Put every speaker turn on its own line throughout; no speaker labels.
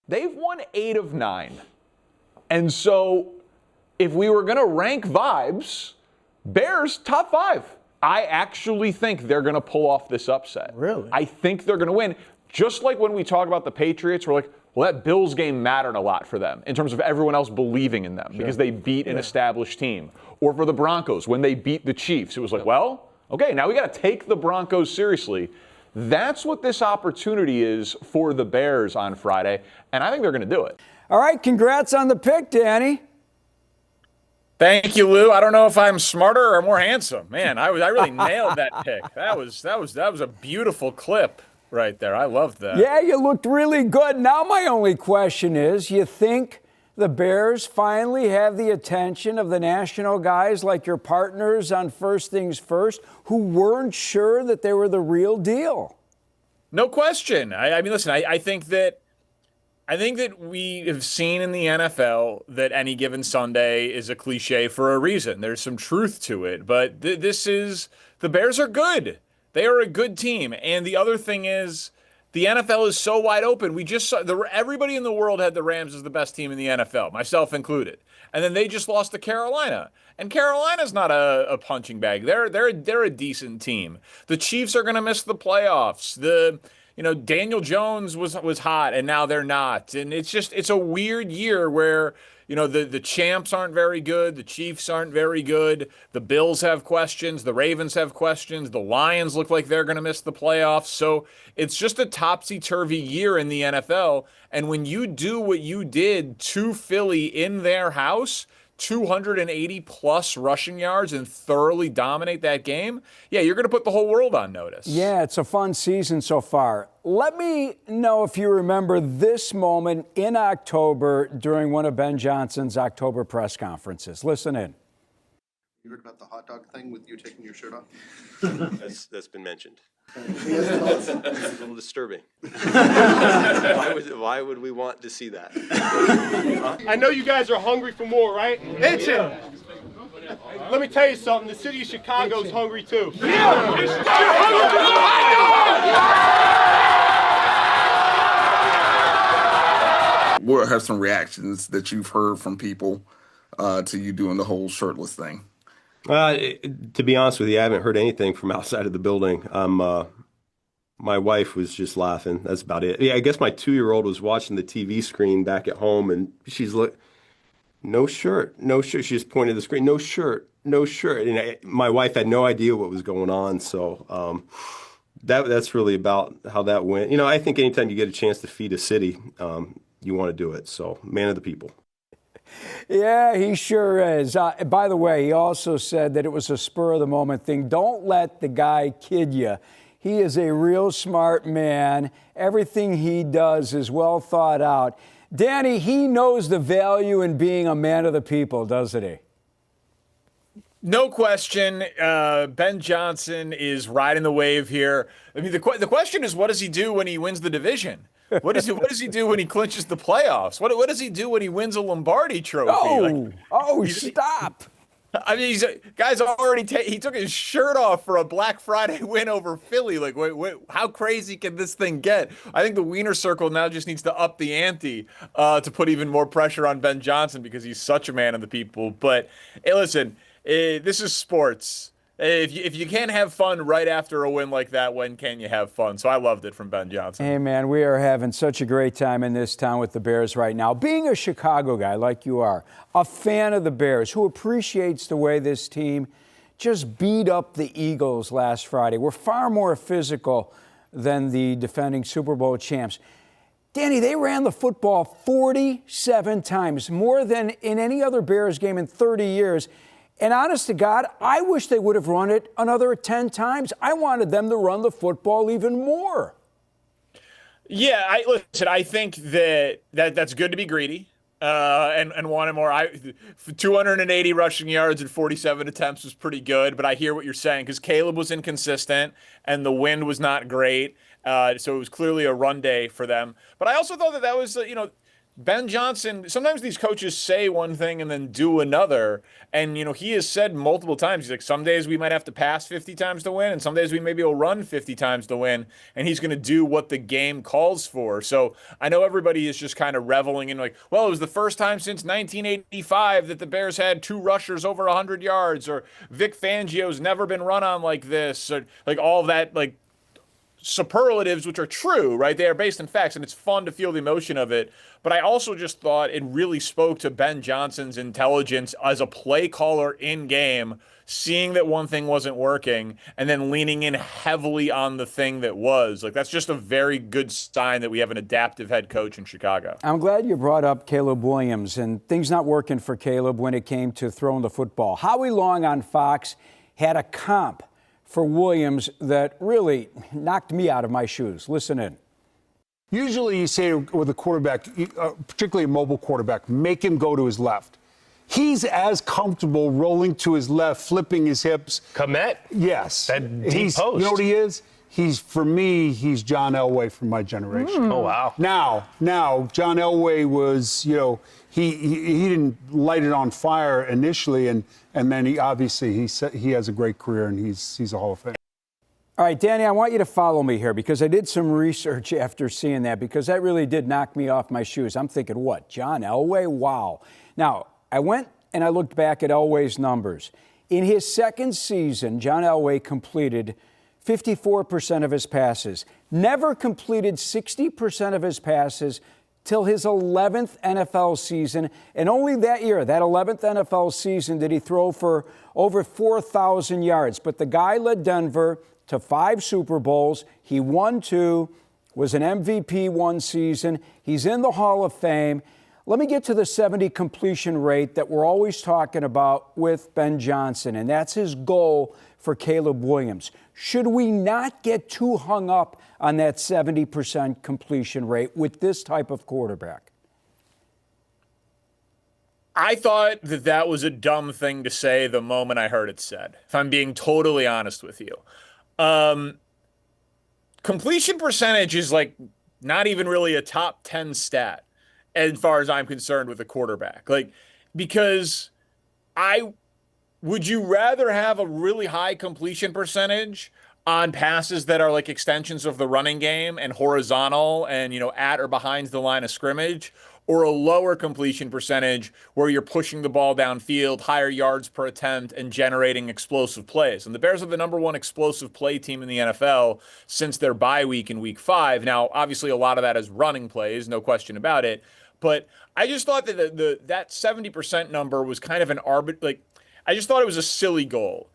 They've won 8 of 9. And so if we were going to rank vibes, Bears top 5. I actually think they're going to pull off this upset.
Really?
I think they're going to win. Just like when we talk about the Patriots, we're like, well, that Bills game mattered a lot for them in terms of everyone else believing in them because they beat an established team. Or for the Broncos, when they beat the Chiefs, it was like, well, okay, now we got to take the Broncos seriously. That's what this opportunity is for the Bears on Friday, and I think they're going to do it.
All right, congrats on the pick, Danny.
Thank you, Lou. I don't know if I'm smarter or more handsome. Man, I really nailed that pick. That was a beautiful clip right there. I loved that.
Yeah, you looked really good. Now my only question is, you think the Bears finally have the attention of the national guys like your partners on First Things First who weren't sure that they were the real deal?
No question. I mean, listen, I think that we have seen in the NFL that any given Sunday is a cliche for a reason. There's some truth to it, but the Bears are good. They are a good team. And the other thing is the NFL is so wide open. We just saw everybody in the world had the Rams as the best team in the NFL, myself included. And then they just lost to Carolina. And Carolina's not a punching bag. They're a decent team. The Chiefs are going to miss the playoffs. Daniel Jones was hot, and now they're not. And it's a weird year where, the champs aren't very good. The Chiefs aren't very good. The Bills have questions. The Ravens have questions. The Lions look like they're going to miss the playoffs. So it's just a topsy-turvy year in the NFL. And when you do what you did to Philly in their house, 280 plus rushing yards and thoroughly dominate that game, yeah, you're going to put the whole world on notice.
Yeah, it's a fun season so far. Let me know if you remember this moment in October during one of Ben Johnson's October press conferences. Listen in.
You heard about the hot dog thing with you taking your shirt off?
That's been mentioned. It's a little disturbing. Why would we want to see that?
I know you guys are hungry for more, right? Itching. Let me tell you something. The city of Chicago's hungry too.
What have some reactions that you've heard from people to you doing the whole shirtless thing?
To be honest with you, I haven't heard anything from outside of the building. My wife was just laughing. That's about it. Yeah, I guess my 2-year-old was watching the TV screen back at home, and she's like, no shirt, no shirt. She just pointed at the screen, no shirt, no shirt. And my wife had no idea what was going on. So that's really about how that went. I think anytime you get a chance to feed a city, you want to do it. So man of the people.
Yeah, he sure is. By the way, he also said that it was a spur-of-the-moment thing. Don't let the guy kid you. He is a real smart man. Everything he does is well thought out. Danny, he knows the value in being a man of the people, doesn't he?
No question. Ben Johnson is riding the wave here. I mean, the question is, what does he do when he wins the division? What does he do when he clinches the playoffs? What does he do when he wins a Lombardi trophy?
Stop.
I mean, guys already he took his shirt off for a Black Friday win over Philly. Like, wait, how crazy can this thing get? I think the Wiener Circle now just needs to up the ante to put even more pressure on Ben Johnson because he's such a man of the people. But hey, listen, this is sports. If you can't have fun right after a win like that, when can you have fun? So I loved it from Ben Johnson.
Hey, man, we are having such a great time in this town with the Bears right now. Being a Chicago guy like you are, a fan of the Bears who appreciates the way this team just beat up the Eagles last Friday. We're far more physical than the defending Super Bowl champs. Danny, they ran the football 47 times, more than in any other Bears game in 30 years. And honest to God, I wish they would have run it another 10 times. I wanted them to run the football even more.
Yeah, I think that's good to be greedy and wanted more. 280 rushing yards and 47 attempts was pretty good, but I hear what you're saying because Caleb was inconsistent and the wind was not great. So it was clearly a run day for them. But I also thought that was, Ben Johnson, sometimes these coaches say one thing and then do another. And, he has said multiple times, he's like, some days we might have to pass 50 times to win, and some days we maybe will run 50 times to win. And he's going to do what the game calls for. So I know everybody is just kind of reveling in like, well, it was the first time since 1985 that the Bears had 2 rushers over 100 yards, or Vic Fangio's never been run on like this, or like all that, like, superlatives, which are true, right? They are based in facts, and it's fun to feel the emotion of it. But I also just thought it really spoke to Ben Johnson's intelligence as a play caller in game, seeing that one thing wasn't working and then leaning in heavily on the thing that was. Like, that's just a very good sign that we have an adaptive head coach in Chicago.
I'm glad you brought up Caleb Williams, and things not working for Caleb when it came to throwing the football. Howie Long on Fox had a comp for Williams that really knocked me out of my shoes. Listen in.
Usually you say with a quarterback, particularly a mobile quarterback, make him go to his left. He's as comfortable rolling to his left, flipping his hips.
Komet?
Yes.
That deep post.
You know what he is? For me, he's John Elway from my generation.
Oh, wow.
Now, John Elway was, he didn't light it on fire initially, and then he has a great career, and he's a Hall of Fame.
All right, Danny, I want you to follow me here because I did some research after seeing that, because that really did knock me off my shoes. I'm thinking, what, John Elway? Wow. Now, I went and I looked back at Elway's numbers. In his second season, John Elway completed 54% of his passes, never completed 60% of his passes till his 11th NFL season. And only that year, that 11th NFL season, did he throw for over 4,000 yards. But the guy led Denver to 5 Super Bowls. He won 2, was an MVP one season. He's in the Hall of Fame. Let me get to the 70 completion rate that we're always talking about with Ben Johnson, and that's his goal for Caleb Williams. Should we not get too hung up on that 70% completion rate with this type of quarterback?
I thought that was a dumb thing to say the moment I heard it said, if I'm being totally honest with you. Completion percentage is like not even really a top 10 stat as far as I'm concerned with a quarterback. Like, because would you rather have a really high completion percentage on passes that are like extensions of the running game and horizontal and, at or behind the line of scrimmage, or a lower completion percentage where you're pushing the ball downfield, higher yards per attempt, and generating explosive plays? And the Bears are the #1 explosive play team in the NFL since their bye week in week 5. Now, obviously, a lot of that is running plays, no question about it. But I just thought that that 70% number was kind of an I just thought it was a silly goal.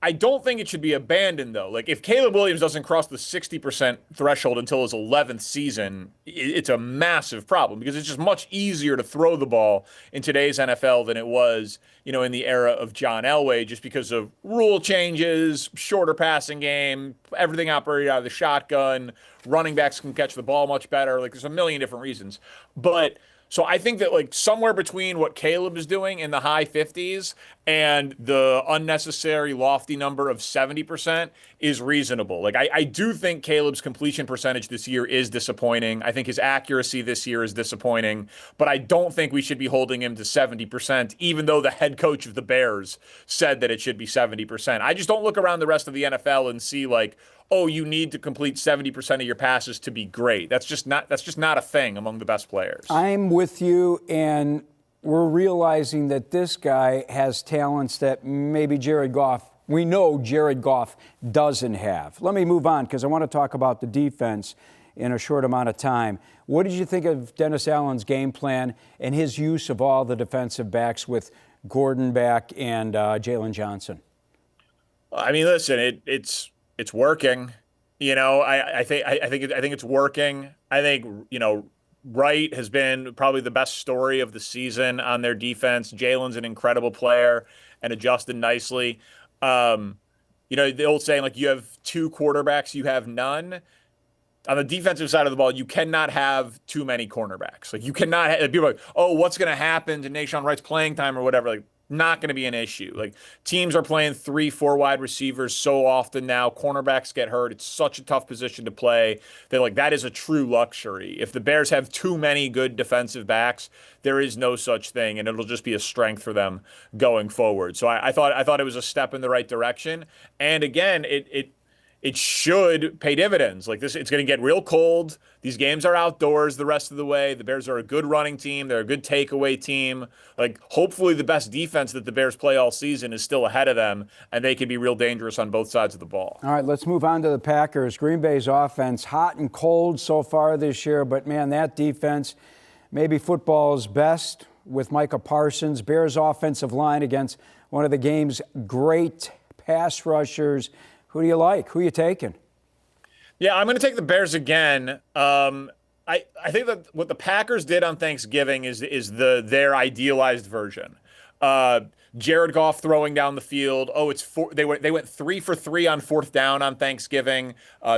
I don't think it should be abandoned, though. Like, if Caleb Williams doesn't cross the 60% threshold until his 11th season, it's a massive problem, because it's just much easier to throw the ball in today's NFL than it was, in the era of John Elway, just because of rule changes, shorter passing game, everything operated out of the shotgun, running backs can catch the ball much better. Like, there's a million different reasons. But so I think that, like, somewhere between what Caleb is doing in the high 50s and the unnecessary lofty number of 70% is reasonable. Like, I do think Caleb's completion percentage this year is disappointing. I think his accuracy this year is disappointing, but I don't think we should be holding him to 70%, even though the head coach of the Bears said that it should be 70%. I just don't look around the rest of the NFL and see, like, oh, you need to complete 70% of your passes to be great. That's just not a thing among the best players.
I'm with you, and we're realizing that this guy has talents that maybe we know Jared Goff doesn't have. Let me move on, because I want to talk about the defense in a short amount of time. What did you think of Dennis Allen's game plan and his use of all the defensive backs with Gordon back and Jalen Johnson?
I mean, listen, it's working. I think it's working. I think, Wright has been probably the best story of the season on their defense. Jalen's an incredible player and adjusted nicely. The old saying, like, you have 2 quarterbacks, you have none. On the defensive side of the ball, you cannot have too many cornerbacks. Like, you cannot have people like, oh, what's going to happen to Nahshon Wright's playing time or whatever? Like, not going to be an issue. Like, teams are playing 3-4 wide receivers so often now. Cornerbacks get hurt. It's such a tough position to play that, like, that is a true luxury. If the Bears have too many good defensive backs, there is no such thing, and it'll just be a strength for them going forward. So I thought it was a step in the right direction. And again, it should pay dividends. Like this, it's going to get real cold. These games are outdoors the rest of the way. The Bears are a good running team. They're a good takeaway team. Like, hopefully the best defense that the Bears play all season is still ahead of them, and they can be real dangerous on both sides of the ball.
All right, let's move on to the Packers. Green Bay's offense, hot and cold so far this year, but man, that defense, maybe football's best with Micah Parsons. Bears offensive line against one of the game's great pass rushers. Who do you like? Who are you taking?
Yeah, I'm going to take the Bears again. I think that what the Packers did on Thanksgiving is their idealized version. Jared Goff throwing down the field. They went 3 for 3 on 4th down on Thanksgiving,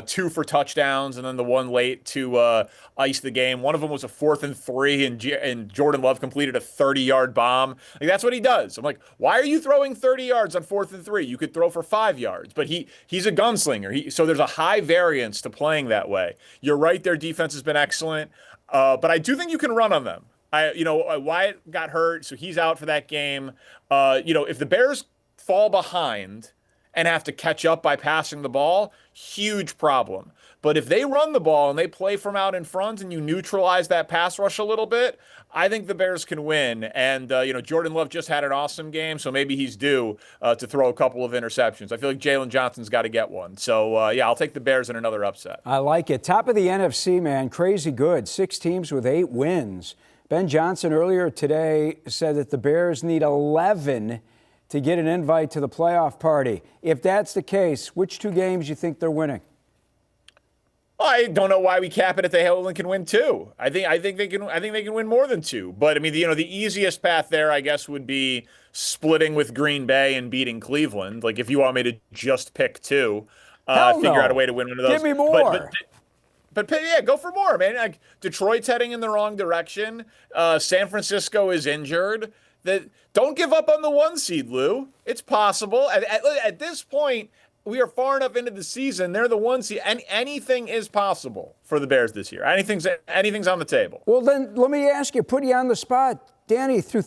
2 for touchdowns, and then the one late to ice the game. One of them was a 4th and 3, and Jordan Love completed a 30-yard bomb. Like, that's what he does. I'm like, why are you throwing 30 yards on 4th and 3? You could throw for 5 yards. But he's a gunslinger. So there's a high variance to playing that way. You're right. Their defense has been excellent, but I do think you can run on them. Wyatt got hurt, so he's out for that game. If the Bears fall behind and have to catch up by passing the ball, huge problem. But if they run the ball and they play from out in front and you neutralize that pass rush a little bit, I think the Bears can win. And, Jordan Love just had an awesome game, so maybe he's due to throw a couple of interceptions. I feel like Jalen Johnson's got to get one. So, I'll take the Bears in another upset.
I like it. Top of the NFC, man. Crazy good. 6 teams with 8 wins. Ben Johnson earlier today said that the Bears need 11 to get an invite to the playoff party. If that's the case, which 2 games you think they're winning?
I don't know why we cap it if they only can win 2. I think they can win more than 2. But I mean, the easiest path there, I guess, would be splitting with Green Bay and beating Cleveland. Like, if you want me to just pick 2, figure out a way to win one of those.
Give me more.
But yeah, go for more, man. Like, Detroit's heading in the wrong direction. San Francisco is injured. Don't give up on the 1 seed, Lou. It's possible. At this point, we are far enough into the season. They're the 1 seed. Anything is possible for the Bears this year. Anything's on the table.
Well, then let me ask you, put you on the spot. Danny, through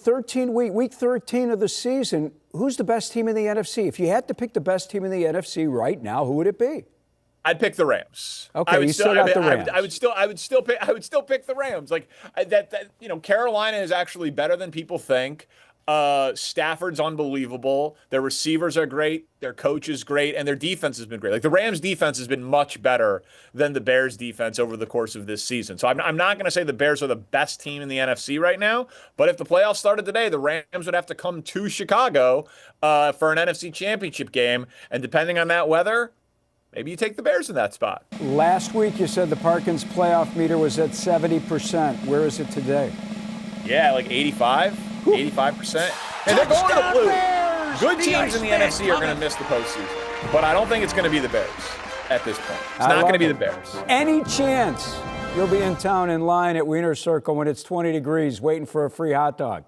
week 13 of the season, who's the best team in the NFC? If you had to pick the best team in the NFC right now, who would it be?
I'd pick the Rams.
Okay, you still got the Rams.
I would still pick the Rams. Like Carolina is actually better than people think. Stafford's unbelievable. Their receivers are great. Their coach is great, and their defense has been great. Like, the Rams' defense has been much better than the Bears' defense over the course of this season. So I'm not going to say the Bears are the best team in the NFC right now, but if the playoffs started today, the Rams would have to come to Chicago for an NFC Championship game, and depending on that weather, maybe you take the Bears in that spot.
Last week you said the Parkins playoff meter was at 70%. Where is it today?
Yeah, like 85%. And they're going to the blue. Good teams in the NFC are going to miss the postseason. But I don't think it's going to be the Bears at this point. It's not going to be the Bears.
Any chance you'll be in town in line at Wiener Circle when it's 20 degrees waiting for a free hot dog?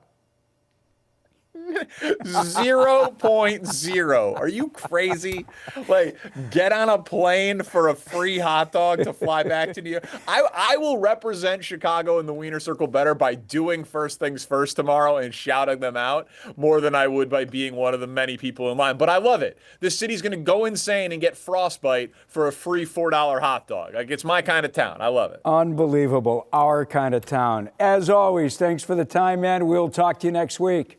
0.0. Are you crazy? Like, get on a plane for a free hot dog to fly back to New York. I will represent Chicago in the Wiener Circle better by doing first things first tomorrow and shouting them out more than I would by being one of the many people in line. But I love it. This city's going to go insane and get frostbite for a free $4 hot dog. Like, it's my kind of town. I love it.
Unbelievable. Our kind of town. As always, thanks for the time, man. We'll talk to you next week.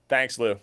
Thanks, Lou.